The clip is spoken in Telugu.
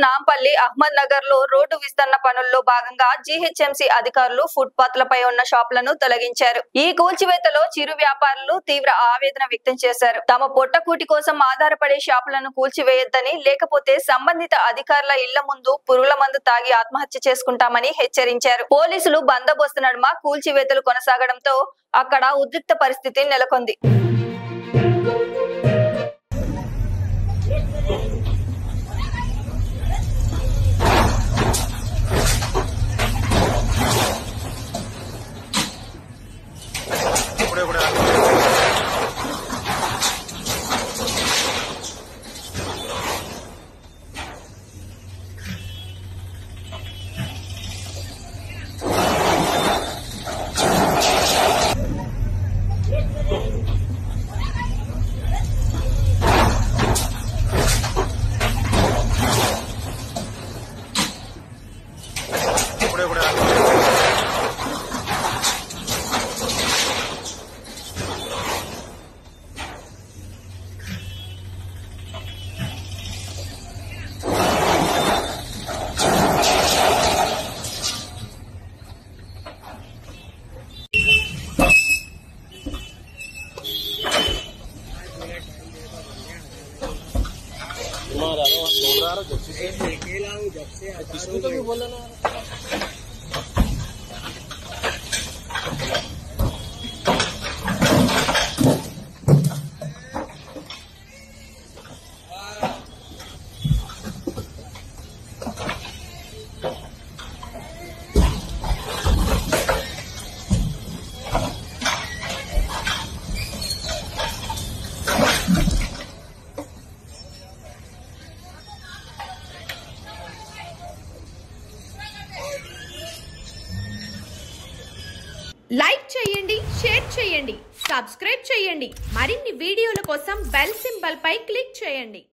నాంపల్లి అహ్మద్ నగర్ లో రోడ్డు విస్తరణ పనుల్లో భాగంగా జీహెచ్ఎంసీ అధికారులు ఫుట్ పాత్లపై ఉన్న షాపులను తొలగించారు. ఈ కూల్చివేతలో చిరు వ్యాపారులు తీవ్ర ఆవేదన వ్యక్తం చేశారు. తమ పొట్టకూటి కోసం ఆధారపడే షాపులను కూల్చివేయొద్దని, లేకపోతే సంబంధిత అధికారుల ఇళ్ల ముందు పురుగుల మందు తాగి ఆత్మహత్య చేసుకుంటామని హెచ్చరించారు. పోలీసులు బందోబస్తు నడుమ కూల్చివేతలు కొనసాగడంతో అక్కడ ఉద్రిక్త పరిస్థితి నెలకొంది. లైక్ చేయండి, షేర్ చేయండి, సబ్స్క్రైబ్ చేయండి. మరిన్ని వీడియోల కోసం బెల్ సింబల్ పై క్లిక్ చేయండి.